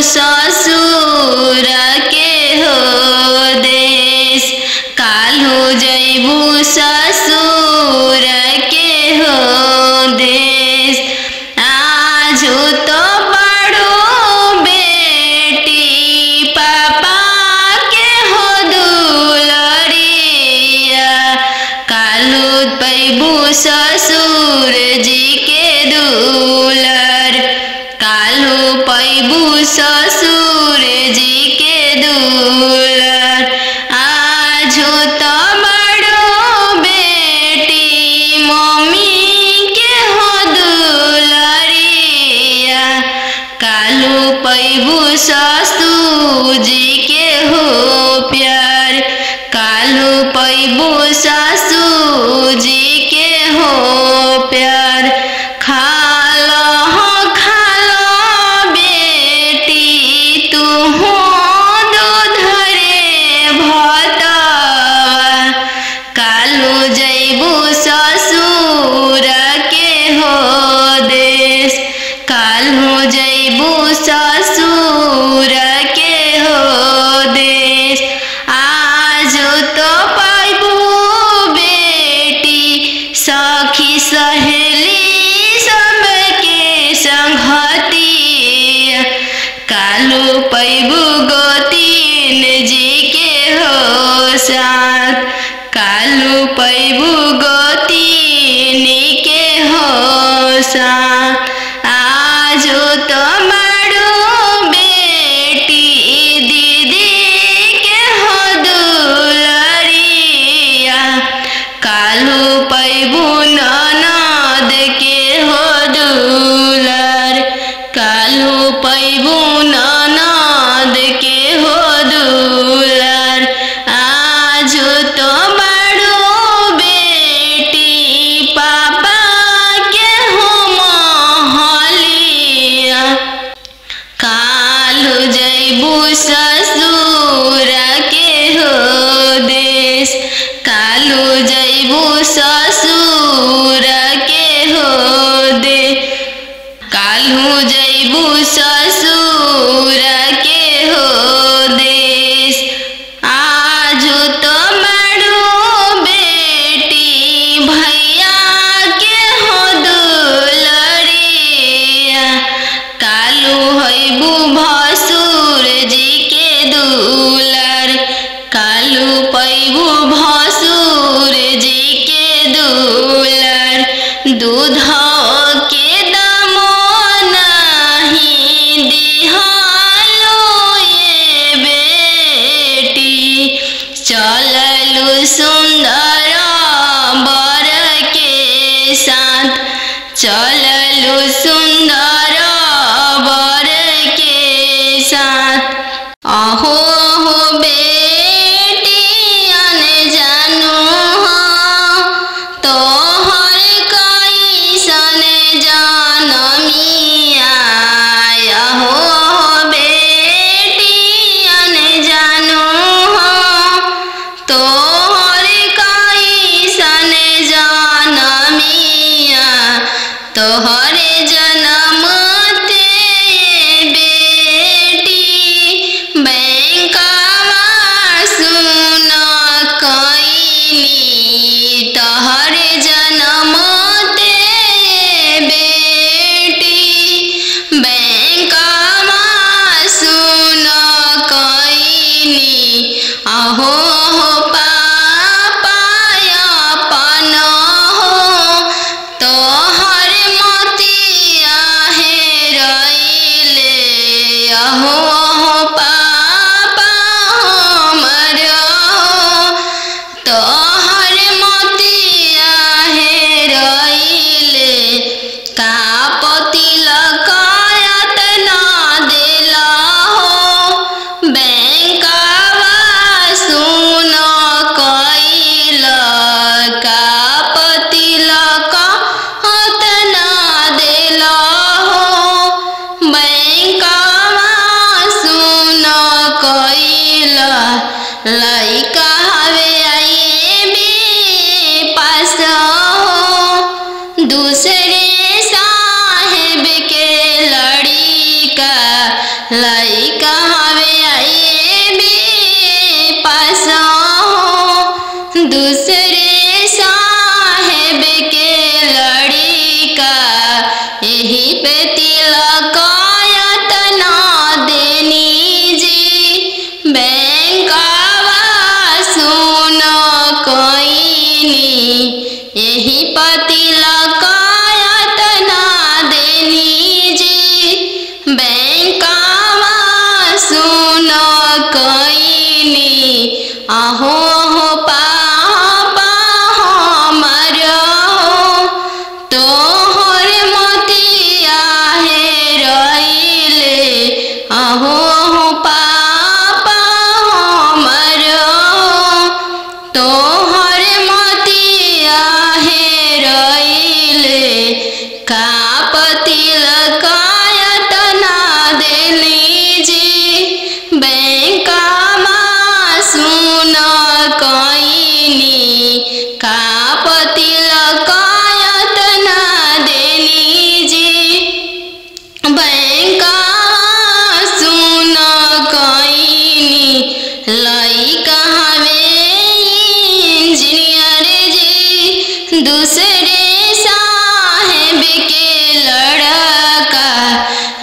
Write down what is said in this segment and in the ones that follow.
ससुर के हो देश, काल्हू जैबू ससुर के हो देश। आजू तो बड़ो बेटी पापा के हो दुलरिया, काल्हू पैबू ससुर जी के दुलर, काल्हू पैबू ससुर जी के दुलर। आजू तो बड़ो बेटी मम्मी के हो दुलरिया, काल्हू पैबू ससुर जी के हो प्यार, काल्हू पैबू ससुर जी के हो प्यार। खालो बेटी तू हो दूध रे भतवा, काल्हू जैबू ससुर के हो देश, काल्हू जैबू ससुर के हो देश। आजू तो पैबू बेटी सखी सहेली सबके संगतिया, काल्हू पैबू गोतीन जी के हो साथ, काल्हू पैबू गोतीन के हो साथ। आजू तो बड़ो बेटी दीदी के हो दुलरिया, काल्हू पैबू ननद के हो दुलर, काल्हू पैबू ननद के हो दुलर। आजू तो बड़ो बेटी पापा के हो महलिया, काल्हू जैबू ससुर के हो देश, काल्हू जैबू ससुर के हो दे, काल्हू जैबू ससुर के हो देश। आजू तो बड़ो बेटी भैया के हो दुलरिया, काल्हू हैबू भसुर जी के दुलर, काल्हू पैबू भसुर जी के दुलर। दूध के दामो नहीं दिहालो ये बेटी, चललू सुंदर बर के साथ, चललू सुंदर बर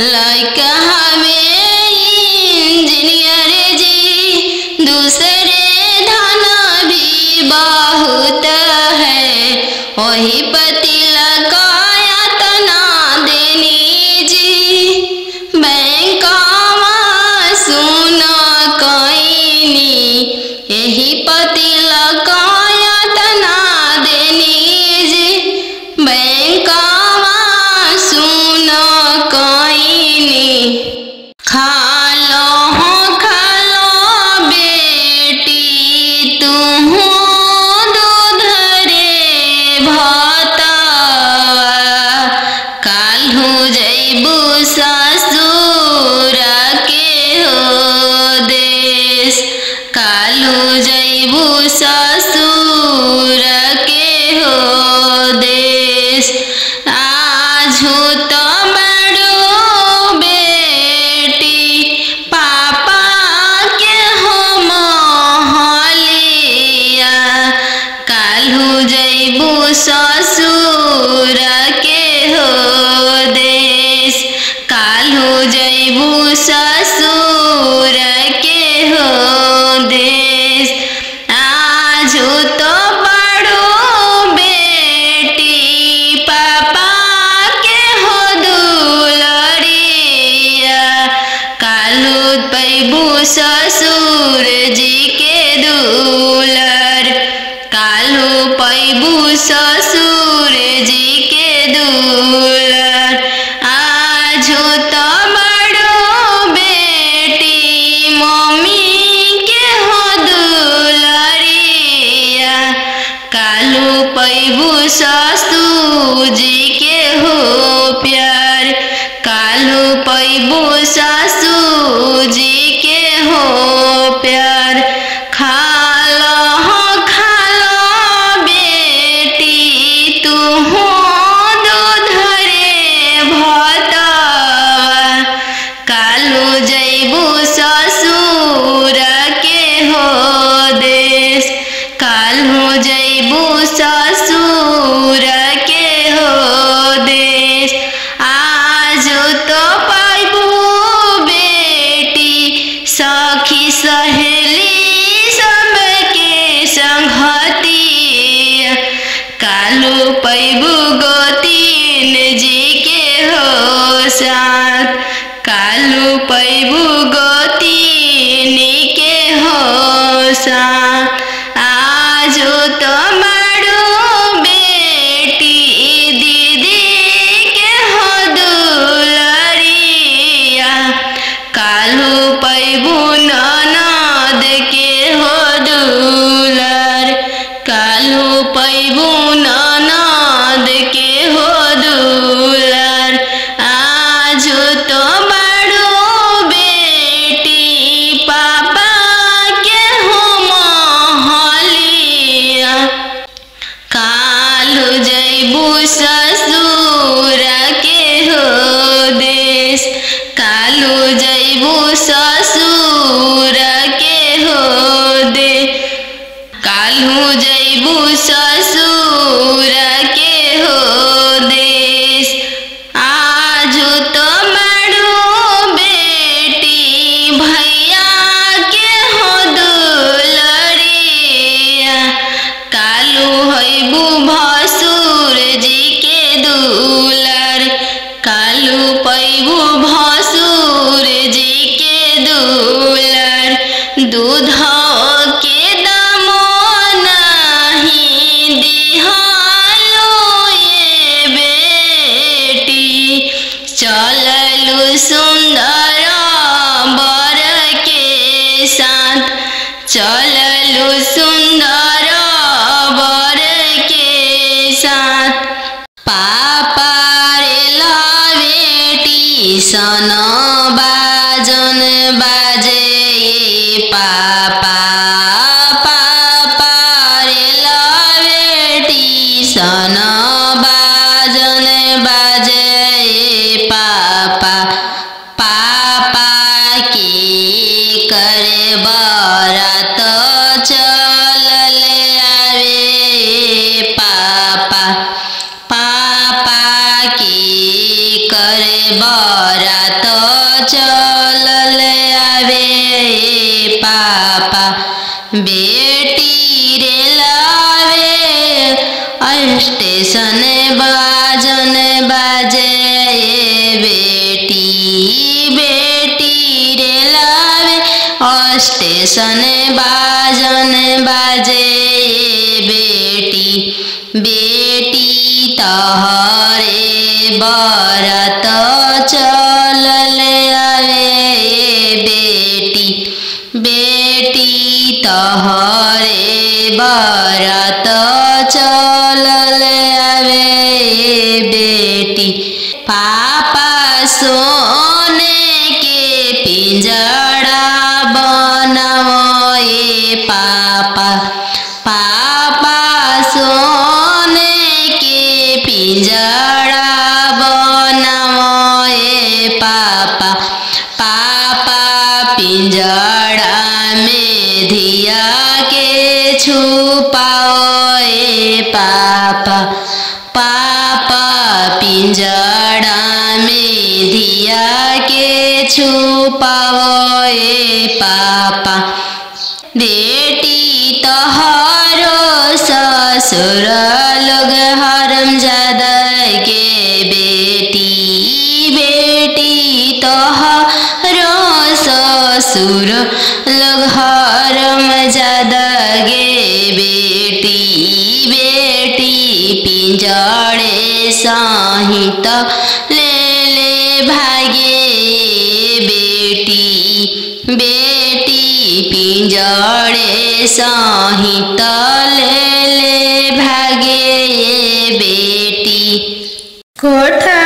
लइका हमें इंजीनियर जी, दूसरे धन भी बहुत है, वही पतिला काया तना देनी जी। बैंकवा सुना कईनी, यही पतिला काया तना देनी जी। बैंकवा सुना कईनी। खालो बेटी तुहू दूध रे भतवा, काल्हू जइबू ससुर के हो देश, काल्हू जइबू ससुर के हो देश। आजू तो बड़ो बेटी पापा के हो महलिया, काल्हू जइबू ससुर के हो देश, काल्हू जइबू ससुर के हो देश। आजू तो बड़ो बेटी पापा के हो दुलरिया, काल्हू पैबू ससुर जी के दुलर, काल्हू पैबू ससुर जी के दुलर। आजू तो बड़ो बेटी मम्मी के हो दुलरिया, काल्हू पैबू ससुर जी के हो प्यार, काल्हू पैबू ससुर जी के हो प्यार। खालो बेटी तुहू दूध रे भतवा, काल्हू जइबू ससुर के हो देश, काल्हू जइबू ससुर के हो देश। आजू तो पैबू बेटी सखी सहेली सबके संगतिया, काल्हू पैबू गोतीन जी के हो साथ, काल्हू पैबू गोतीन के हो साथ। आजू तो बड़ो बेटी दीदी के हो दुलरिया, काल्हू पैबू ननद के हो दुलर, काल्हू पैबू ननद के हो दुलर। आजू तो बड़ो बेटी पापा के हो महलिया, काल्हू जइबू ससुर के हो देश, काल्हू जइबू ससुर के हो दे, काल्हू जइबू ससुर के हो देश। आजू तो बड़ो बेटी भैया के हो दुलरिया, काल्हू हइबू भसुर जी के दुलर, काल्हू पैबू भसुर जी के दुलर। दूध के दामो नहीं दिहालो ये बेटी, चललू सुंदर बर के साथ, चललू सुंदर बर के साथ। पापा रे ला बेटी सन बाजन बाजे, पापा पापा रे ला बेटी सन बाजन बाजे, पापा पापा की करे बरात चल आवे, पापा पापा की करे बरात स्टेशन बाजन बाजे बेटी बेटी रेलावे स्टेशन बाजन बाजे बेटी बेटी तहरे बरत चलल आवे बेटी बेटी तहरे बरत चलल आवे बेटी पापा सोने के पिंजड़ा बनाओ पापा पापा सोने के पिंजड़ा बनाओ पापा पापा पिंजड़ा में धिया के छुपाओ पापा पापा पिंजड़ा में धिया के छुपाओ पापा बेटी तोहरो ससुर लोग हरामजादा के बेटी बेटी तोहरो ससुर लोग हरामजादा गे बेटी बेटी पिंजड़े सहित ले भागे बेटी बेटी पिंजड़े सहित ले भागे बेटी। कोठा